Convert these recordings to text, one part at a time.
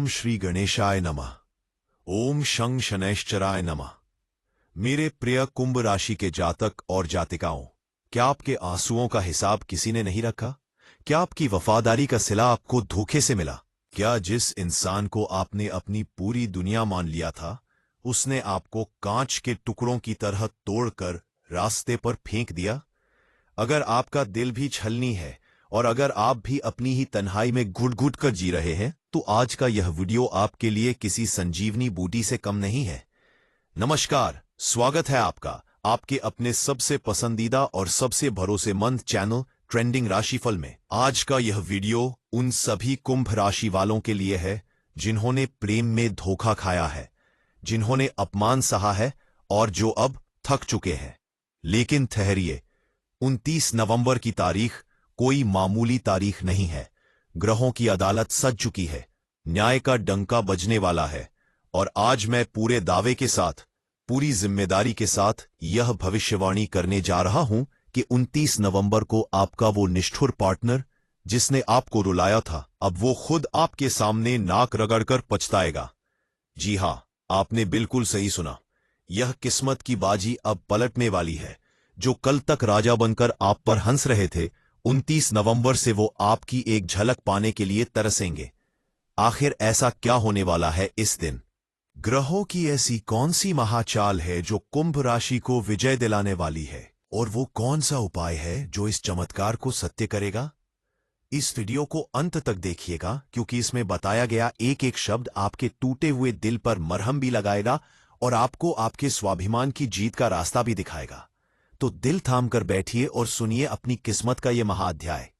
ओम श्री गणेशाय नमः। ओम शं शनैश्चराय नमः। मेरे प्रिय कुंभ राशि के जातक और जातिकाओं, क्या आपके आंसुओं का हिसाब किसी ने नहीं रखा? क्या आपकी वफादारी का सिला आपको धोखे से मिला? क्या जिस इंसान को आपने अपनी पूरी दुनिया मान लिया था, उसने आपको कांच के टुकड़ों की तरह तोड़कर रास्ते पर फेंक दिया? अगर आपका दिल भी छलनी है और अगर आप भी अपनी ही तन्हाई में घुट-घुट कर जी रहे हैं, तो आज का यह वीडियो आपके लिए किसी संजीवनी बूटी से कम नहीं है। नमस्कार, स्वागत है आपका आपके अपने सबसे पसंदीदा और सबसे भरोसेमंद चैनल ट्रेंडिंग राशिफल में। आज का यह वीडियो उन सभी कुंभ राशि वालों के लिए है जिन्होंने प्रेम में धोखा खाया है, जिन्होंने अपमान सहा है और जो अब थक चुके हैं। लेकिन ठहरिए, 29 नवंबर की तारीख कोई मामूली तारीख नहीं है। ग्रहों की अदालत सज चुकी है, न्याय का डंका बजने वाला है और आज मैं पूरे दावे के साथ, पूरी जिम्मेदारी के साथ यह भविष्यवाणी करने जा रहा हूं कि 29 नवंबर को आपका वो निष्ठुर पार्टनर जिसने आपको रुलाया था, अब वो खुद आपके सामने नाक रगड़कर पछताएगा। जी हां, आपने बिल्कुल सही सुना। यह किस्मत की बाजी अब पलटने वाली है। जो कल तक राजा बनकर आप पर हंस रहे थे, 29 नवंबर से वो आपकी एक झलक पाने के लिए तरसेंगे। आखिर ऐसा क्या होने वाला है इस दिन? ग्रहों की ऐसी कौन सी महाचाल है जो कुंभ राशि को विजय दिलाने वाली है, और वो कौन सा उपाय है जो इस चमत्कार को सत्य करेगा? इस वीडियो को अंत तक देखिएगा, क्योंकि इसमें बताया गया एक एक शब्द आपके टूटे हुए दिल पर मरहम भी लगाएगा और आपको आपके स्वाभिमान की जीत का रास्ता भी दिखाएगा। तो दिल थाम कर बैठिए और सुनिए अपनी किस्मत का यह महाअध्याय।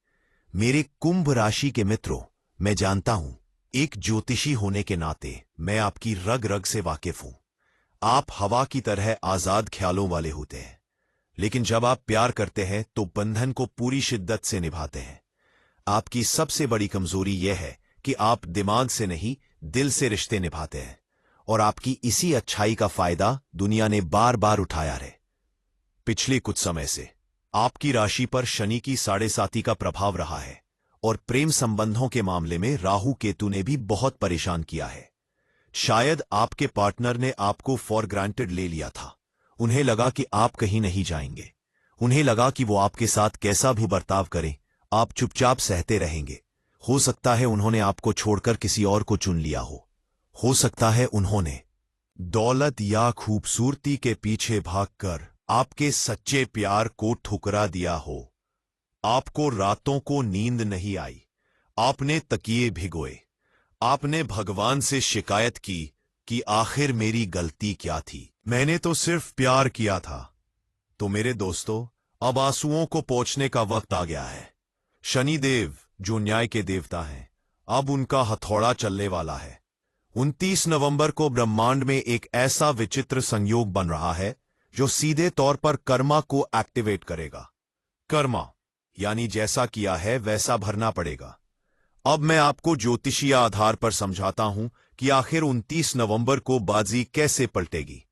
मेरे कुंभ राशि के मित्रों, मैं जानता हूं, एक ज्योतिषी होने के नाते मैं आपकी रग रग से वाकिफ हूं। आप हवा की तरह आजाद ख्यालों वाले होते हैं, लेकिन जब आप प्यार करते हैं तो बंधन को पूरी शिद्दत से निभाते हैं। आपकी सबसे बड़ी कमजोरी यह है कि आप दिमाग से नहीं, दिल से रिश्ते निभाते हैं, और आपकी इसी अच्छाई का फायदा दुनिया ने बार बार उठाया है। पिछले कुछ समय से आपकी राशि पर शनि की 7.5 का प्रभाव रहा है और प्रेम संबंधों के मामले में राहु केतु ने भी बहुत परेशान किया है। शायद आपके पार्टनर ने आपको फॉर ग्रांटेड ले लिया था। उन्हें लगा कि आप कहीं नहीं जाएंगे। उन्हें लगा कि वो आपके साथ कैसा भी बर्ताव करें, आप चुपचाप सहते रहेंगे। हो सकता है उन्होंने आपको छोड़कर किसी और को चुन लिया हो सकता है उन्होंने दौलत या खूबसूरती के पीछे भागकर आपके सच्चे प्यार को ठुकरा दिया हो। आपको रातों को नींद नहीं आई, आपने तकिए भिगोए, आपने भगवान से शिकायत की कि आखिर मेरी गलती क्या थी, मैंने तो सिर्फ प्यार किया था। तो मेरे दोस्तों, अब आंसुओं को पोंछने का वक्त आ गया है। शनिदेव, जो न्याय के देवता हैं, अब उनका हथौड़ा चलने वाला है। 29 नवंबर को ब्रह्मांड में एक ऐसा विचित्र संयोग बन रहा है जो सीधे तौर पर कर्मा को एक्टिवेट करेगा। कर्मा यानी जैसा किया है वैसा भरना पड़ेगा। अब मैं आपको ज्योतिषीय आधार पर समझाता हूं कि आखिर 29 नवंबर को बाजी कैसे पलटेगी।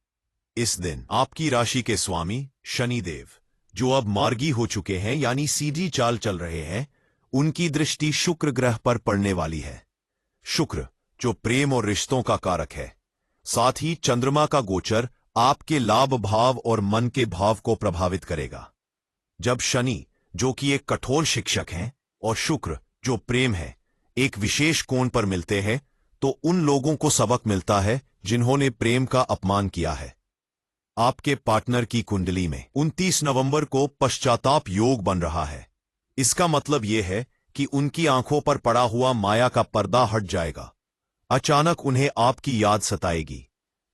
इस दिन आपकी राशि के स्वामी शनिदेव, जो अब मार्गी हो चुके हैं यानी सीधी चाल चल रहे हैं, उनकी दृष्टि शुक्र ग्रह पर पड़ने वाली है। शुक्र, जो प्रेम और रिश्तों का कारक है, साथ ही चंद्रमा का गोचर आपके लाभ भाव और मन के भाव को प्रभावित करेगा। जब शनि, जो कि एक कठोर शिक्षक हैं, और शुक्र, जो प्रेम है, एक विशेष कोण पर मिलते हैं, तो उन लोगों को सबक मिलता है जिन्होंने प्रेम का अपमान किया है। आपके पार्टनर की कुंडली में 29 नवंबर को पश्चाताप योग बन रहा है। इसका मतलब यह है कि उनकी आंखों पर पड़ा हुआ माया का पर्दा हट जाएगा। अचानक उन्हें आपकी याद सताएगी।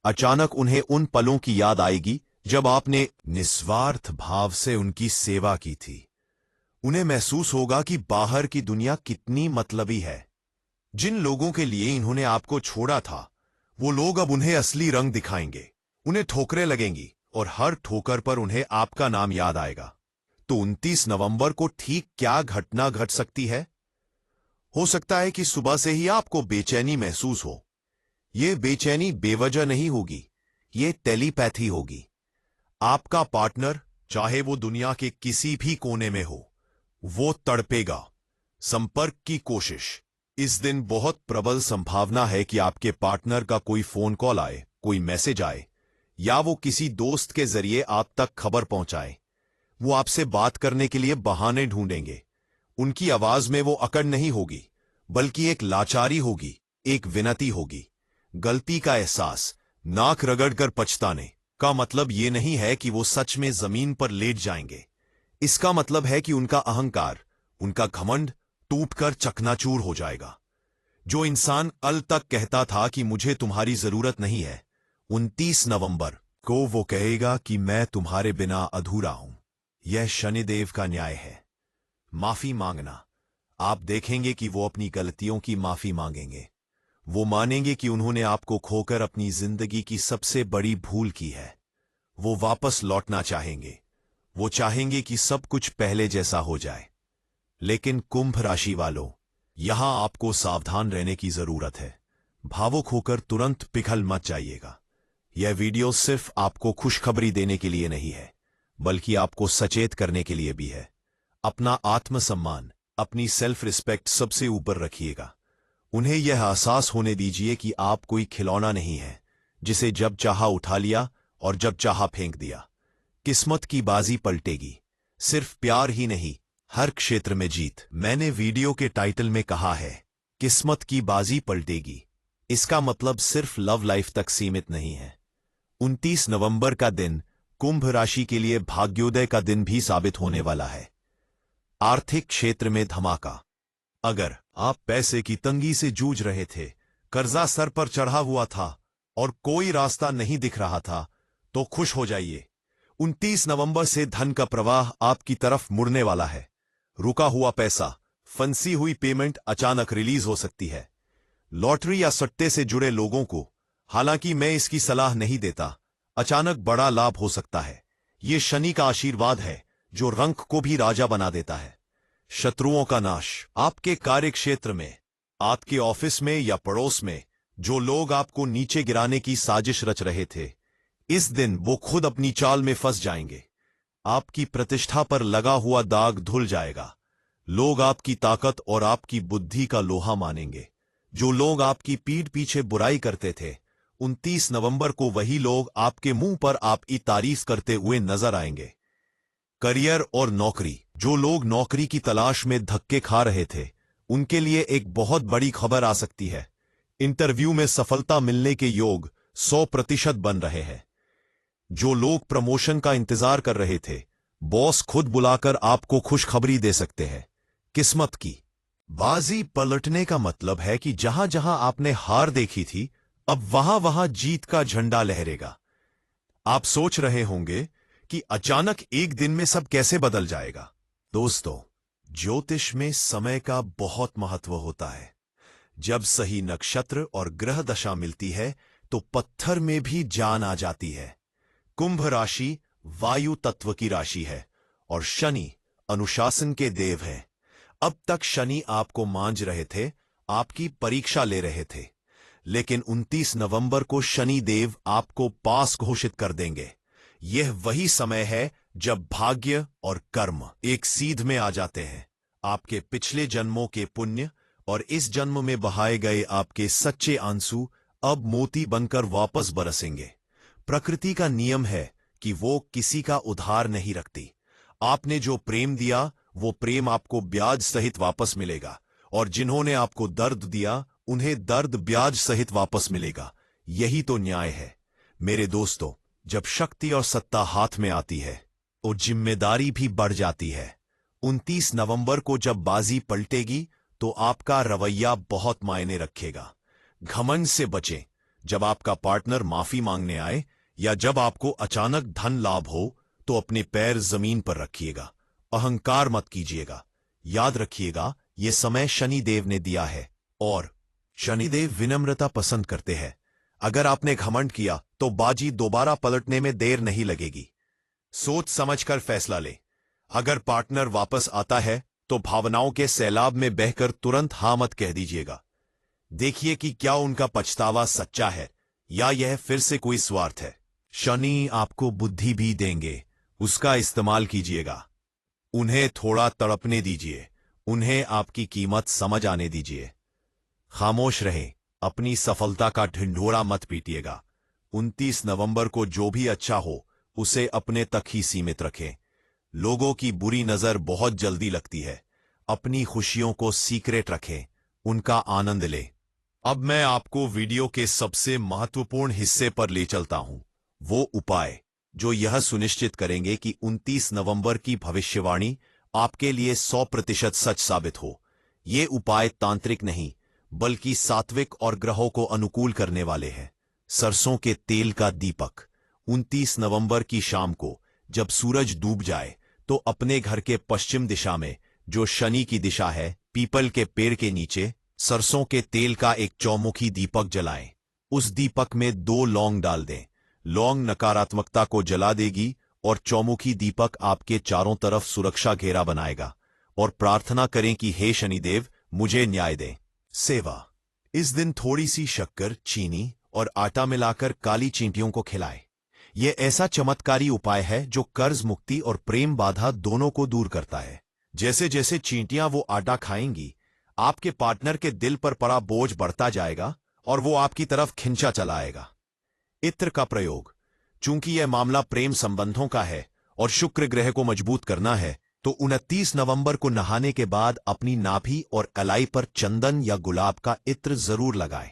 अचानक उन्हें उन पलों की याद आएगी जब आपने निस्वार्थ भाव से उनकी सेवा की थी। उन्हें महसूस होगा कि बाहर की दुनिया कितनी मतलबी है। जिन लोगों के लिए इन्होंने आपको छोड़ा था, वो लोग अब उन्हें असली रंग दिखाएंगे। उन्हें ठोकरें लगेंगी और हर ठोकर पर उन्हें आपका नाम याद आएगा। तो 29 नवंबर को ठीक क्या घटना घट सकती है? हो सकता है कि सुबह से ही आपको बेचैनी महसूस हो। ये बेचैनी बेवजह नहीं होगी, ये टेलीपैथी होगी। आपका पार्टनर, चाहे वो दुनिया के किसी भी कोने में हो, वो तड़पेगा। संपर्क की कोशिश, इस दिन बहुत प्रबल संभावना है कि आपके पार्टनर का कोई फोन कॉल आए, कोई मैसेज आए, या वो किसी दोस्त के जरिए आप तक खबर पहुंचाए। वो आपसे बात करने के लिए बहाने ढूंढेंगे। उनकी आवाज में वो अकड़ नहीं होगी, बल्कि एक लाचारी होगी, एक विनती होगी। गलती का एहसास, नाक रगड़कर पछताने का मतलब ये नहीं है कि वो सच में जमीन पर लेट जाएंगे। इसका मतलब है कि उनका अहंकार, उनका घमंड टूटकर चकनाचूर हो जाएगा। जो इंसान कल तक कहता था कि मुझे तुम्हारी जरूरत नहीं है, 29 नवंबर को वो कहेगा कि मैं तुम्हारे बिना अधूरा हूं। यह शनिदेव का न्याय है। माफी मांगना। आप देखेंगे कि वो अपनी गलतियों की माफी मांगेंगे। वो मानेंगे कि उन्होंने आपको खोकर अपनी जिंदगी की सबसे बड़ी भूल की है। वो वापस लौटना चाहेंगे। वो चाहेंगे कि सब कुछ पहले जैसा हो जाए। लेकिन कुंभ राशि वालों, यहां आपको सावधान रहने की जरूरत है। भावुक होकर तुरंत पिघल मत जाइएगा। यह वीडियो सिर्फ आपको खुशखबरी देने के लिए नहीं है, बल्कि आपको सचेत करने के लिए भी है। अपना आत्मसम्मान, अपनी सेल्फ रिस्पेक्ट सबसे ऊपर रखिएगा। उन्हें यह एहसास होने दीजिए कि आप कोई खिलौना नहीं है, जिसे जब चाहा उठा लिया और जब चाहा फेंक दिया। किस्मत की बाजी पलटेगी। सिर्फ प्यार ही नहीं, हर क्षेत्र में जीत। मैंने वीडियो के टाइटल में कहा है, किस्मत की बाजी पलटेगी। इसका मतलब सिर्फ लव लाइफ तक सीमित नहीं है। 29 नवंबर का दिन कुंभ राशि के लिए भाग्योदय का दिन भी साबित होने वाला है। आर्थिक क्षेत्र में धमाका। अगर आप पैसे की तंगी से जूझ रहे थे, कर्जा सर पर चढ़ा हुआ था और कोई रास्ता नहीं दिख रहा था, तो खुश हो जाइए। 29 नवंबर से धन का प्रवाह आपकी तरफ मुड़ने वाला है। रुका हुआ पैसा, फंसी हुई पेमेंट अचानक रिलीज हो सकती है। लॉटरी या सट्टे से जुड़े लोगों को, हालांकि मैं इसकी सलाह नहीं देता, अचानक बड़ा लाभ हो सकता है। यह शनि का आशीर्वाद है, जो रंक को भी राजा बना देता है। शत्रुओं का नाश। आपके कार्य क्षेत्र में, आपके ऑफिस में या पड़ोस में जो लोग आपको नीचे गिराने की साजिश रच रहे थे, इस दिन वो खुद अपनी चाल में फंस जाएंगे। आपकी प्रतिष्ठा पर लगा हुआ दाग धुल जाएगा। लोग आपकी ताकत और आपकी बुद्धि का लोहा मानेंगे। जो लोग आपकी पीठ पीछे बुराई करते थे, 29 नवंबर को वही लोग आपके मुंह पर आपकी तारीफ करते हुए नजर आएंगे। करियर और नौकरी। जो लोग नौकरी की तलाश में धक्के खा रहे थे, उनके लिए एक बहुत बड़ी खबर आ सकती है। इंटरव्यू में सफलता मिलने के योग 100% बन रहे हैं। जो लोग प्रमोशन का इंतजार कर रहे थे, बॉस खुद बुलाकर आपको खुशखबरी दे सकते हैं। किस्मत की बाजी पलटने का मतलब है कि जहां जहां आपने हार देखी थी, अब वहां वहां जीत का झंडा लहरेगा। आप सोच रहे होंगे कि अचानक एक दिन में सब कैसे बदल जाएगा। दोस्तों, ज्योतिष में समय का बहुत महत्व होता है। जब सही नक्षत्र और ग्रह दशा मिलती है, तो पत्थर में भी जान आ जाती है। कुंभ राशि वायु तत्व की राशि है और शनि अनुशासन के देव हैं। अब तक शनि आपको मांझ रहे थे, आपकी परीक्षा ले रहे थे, लेकिन 29 नवंबर को शनि देव आपको पास घोषित कर देंगे। यह वही समय है जब भाग्य और कर्म एक सीध में आ जाते हैं। आपके पिछले जन्मों के पुण्य और इस जन्म में बहाए गए आपके सच्चे आंसू अब मोती बनकर वापस बरसेंगे। प्रकृति का नियम है कि वो किसी का उधार नहीं रखती। आपने जो प्रेम दिया, वो प्रेम आपको ब्याज सहित वापस मिलेगा, और जिन्होंने आपको दर्द दिया, उन्हें दर्द ब्याज सहित वापस मिलेगा। यही तो न्याय है। मेरे दोस्तों, जब शक्ति और सत्ता हाथ में आती है, तो जिम्मेदारी भी बढ़ जाती है। 29 नवंबर को जब बाजी पलटेगी, तो आपका रवैया बहुत मायने रखेगा। घमंड से बचें। जब आपका पार्टनर माफी मांगने आए या जब आपको अचानक धन लाभ हो, तो अपने पैर जमीन पर रखिएगा। अहंकार मत कीजिएगा। याद रखिएगा, यह समय शनिदेव ने दिया है और शनिदेव विनम्रता पसंद करते हैं। अगर आपने घमंड किया, तो बाजी दोबारा पलटने में देर नहीं लगेगी। सोच समझकर फैसला ले। अगर पार्टनर वापस आता है, तो भावनाओं के सैलाब में बहकर तुरंत हाँ मत कह दीजिएगा। देखिए कि क्या उनका पछतावा सच्चा है या यह फिर से कोई स्वार्थ है। शनि आपको बुद्धि भी देंगे, उसका इस्तेमाल कीजिएगा। उन्हें थोड़ा तड़पने दीजिए, उन्हें आपकी कीमत समझ आने दीजिए। खामोश रहें, अपनी सफलता का ढिंढोरा मत पीटिएगा। 29 नवंबर को जो भी अच्छा हो उसे अपने तक ही सीमित रखें। लोगों की बुरी नजर बहुत जल्दी लगती है। अपनी खुशियों को सीक्रेट रखें, उनका आनंद लें। अब मैं आपको वीडियो के सबसे महत्वपूर्ण हिस्से पर ले चलता हूं, वो उपाय जो यह सुनिश्चित करेंगे कि 29 नवंबर की भविष्यवाणी आपके लिए 100% सच साबित हो। ये उपाय तांत्रिक नहीं, बल्कि सात्विक और ग्रहों को अनुकूल करने वाले हैं। सरसों के तेल का दीपक। 29 नवंबर की शाम को जब सूरज डूब जाए तो अपने घर के पश्चिम दिशा में, जो शनि की दिशा है, पीपल के पेड़ के नीचे सरसों के तेल का एक चौमुखी दीपक जलाएं। उस दीपक में 2 लौंग डाल दें। लौंग नकारात्मकता को जला देगी और चौमुखी दीपक आपके चारों तरफ सुरक्षा घेरा बनाएगा। और प्रार्थना करें कि हे शनिदेव, मुझे न्याय दें। सेवा। इस दिन थोड़ी सी शक्कर, चीनी और आटा मिलाकर काली चींटियों को खिलाएं। यह ऐसा चमत्कारी उपाय है जो कर्ज मुक्ति और प्रेम बाधा दोनों को दूर करता है। जैसे जैसे चींटियां वो आटा खाएंगी, आपके पार्टनर के दिल पर पड़ा बोझ बढ़ता जाएगा और वो आपकी तरफ खिंचा चला आएगा। इत्र का प्रयोग। चूंकि यह मामला प्रेम संबंधों का है और शुक्र ग्रह को मजबूत करना है, तो 29 नवंबर को नहाने के बाद अपनी नाभि और कलाई पर चंदन या गुलाब का इत्र जरूर लगाएं।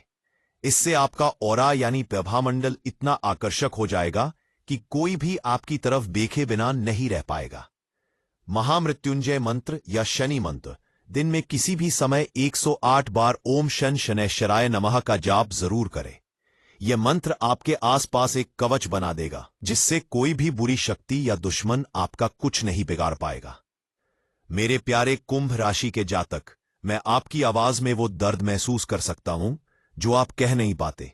इससे आपका ऑरा यानी प्रभामंडल इतना आकर्षक हो जाएगा कि कोई भी आपकी तरफ देखे बिना नहीं रह पाएगा। महामृत्युंजय मंत्र या शनि मंत्र। दिन में किसी भी समय 108 बार ओम शन शनैश्चराय नमः का जाप जरूर करें। यह मंत्र आपके आसपास एक कवच बना देगा, जिससे कोई भी बुरी शक्ति या दुश्मन आपका कुछ नहीं बिगाड़ पाएगा। मेरे प्यारे कुंभ राशि के जातक, मैं आपकी आवाज में वो दर्द महसूस कर सकता हूं जो आप कह नहीं पाते।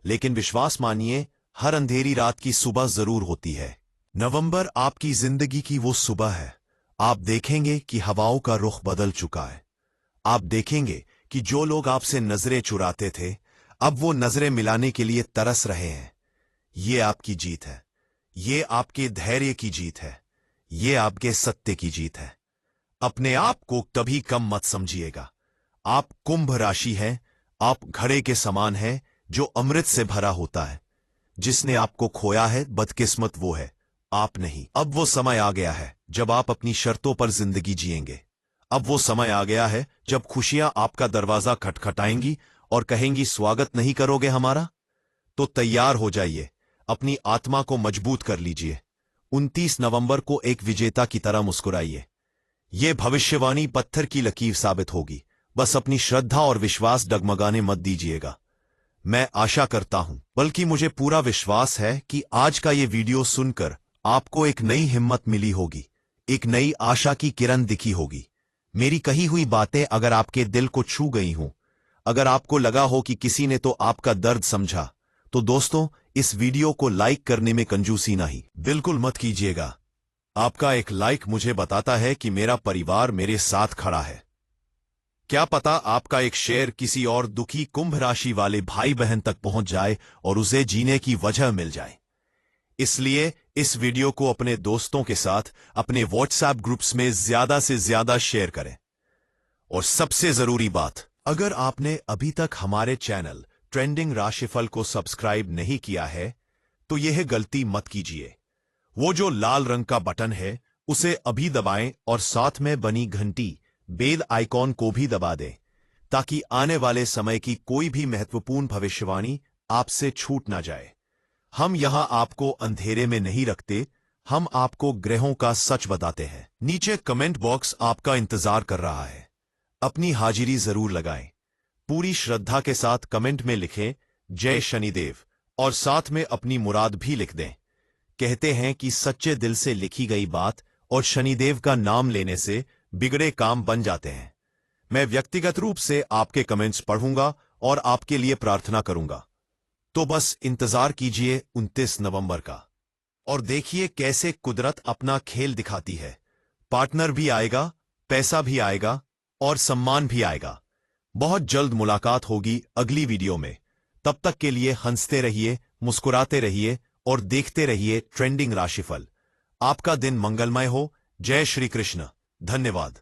लेकिन विश्वास मानिए, हर अंधेरी रात की सुबह जरूर होती है। नवंबर आपकी जिंदगी की वो सुबह है। आप देखेंगे कि हवाओं का रुख बदल चुका है। आप देखेंगे कि जो लोग आपसे नजरें चुराते थे, अब वो नजरें मिलाने के लिए तरस रहे हैं। ये आपकी जीत है। ये आपके धैर्य की जीत है। ये आपके सत्य की जीत है। अपने आप को कभी कम मत समझिएगा। आप कुंभ राशि हैं। आप घड़े के समान हैं जो अमृत से भरा होता है। जिसने आपको खोया है, बदकिस्मत वो है, आप नहीं। अब वो समय आ गया है जब आप अपनी शर्तों पर जिंदगी जिएंगे। अब वो समय आ गया है जब खुशियां आपका दरवाजा खटखटाएंगी और कहेंगी, स्वागत नहीं करोगे हमारा? तो तैयार हो जाइए, अपनी आत्मा को मजबूत कर लीजिए। 29 नवंबर को एक विजेता की तरह मुस्कुराइए। यह भविष्यवाणी पत्थर की लकीर साबित होगी। बस अपनी श्रद्धा और विश्वास डगमगाने मत दीजिएगा। मैं आशा करता हूं, बल्कि मुझे पूरा विश्वास है कि आज का ये वीडियो सुनकर आपको एक नई हिम्मत मिली होगी, एक नई आशा की किरण दिखी होगी। मेरी कही हुई बातें अगर आपके दिल को छू गई हों, अगर आपको लगा हो कि किसी ने तो आपका दर्द समझा, तो दोस्तों, इस वीडियो को लाइक करने में कंजूसी नहीं, बिल्कुल मत कीजिएगा। आपका एक लाइक मुझे बताता है कि मेरा परिवार मेरे साथ खड़ा है। क्या पता आपका एक शेयर किसी और दुखी कुंभ राशि वाले भाई बहन तक पहुंच जाए और उसे जीने की वजह मिल जाए। इसलिए इस वीडियो को अपने दोस्तों के साथ अपने व्हाट्सएप ग्रुप्स में ज्यादा से ज्यादा शेयर करें। और सबसे जरूरी बात, अगर आपने अभी तक हमारे चैनल ट्रेंडिंग राशिफल को सब्सक्राइब नहीं किया है, तो यह गलती मत कीजिए। वो जो लाल रंग का बटन है, उसे अभी दबाएं और साथ में बनी घंटी बेल आइकॉन को भी दबा दें, ताकि आने वाले समय की कोई भी महत्वपूर्ण भविष्यवाणी आपसे छूट ना जाए। हम यहां आपको अंधेरे में नहीं रखते, हम आपको ग्रहों का सच बताते हैं। नीचे कमेंट बॉक्स आपका इंतजार कर रहा है। अपनी हाजिरी जरूर लगाएं। पूरी श्रद्धा के साथ कमेंट में लिखें, जय शनिदेव, और साथ में अपनी मुराद भी लिख दें। कहते हैं कि सच्चे दिल से लिखी गई बात और शनिदेव का नाम लेने से बिगड़े काम बन जाते हैं। मैं व्यक्तिगत रूप से आपके कमेंट्स पढ़ूंगा और आपके लिए प्रार्थना करूंगा। तो बस इंतजार कीजिए 29 नवंबर का, और देखिए कैसे कुदरत अपना खेल दिखाती है। पार्टनर भी आएगा, पैसा भी आएगा और सम्मान भी आएगा। बहुत जल्द मुलाकात होगी अगली वीडियो में। तब तक के लिए हंसते रहिए, मुस्कुराते रहिए और देखते रहिए ट्रेंडिंग राशिफल। आपका दिन मंगलमय हो। जय श्री कृष्ण। धन्यवाद।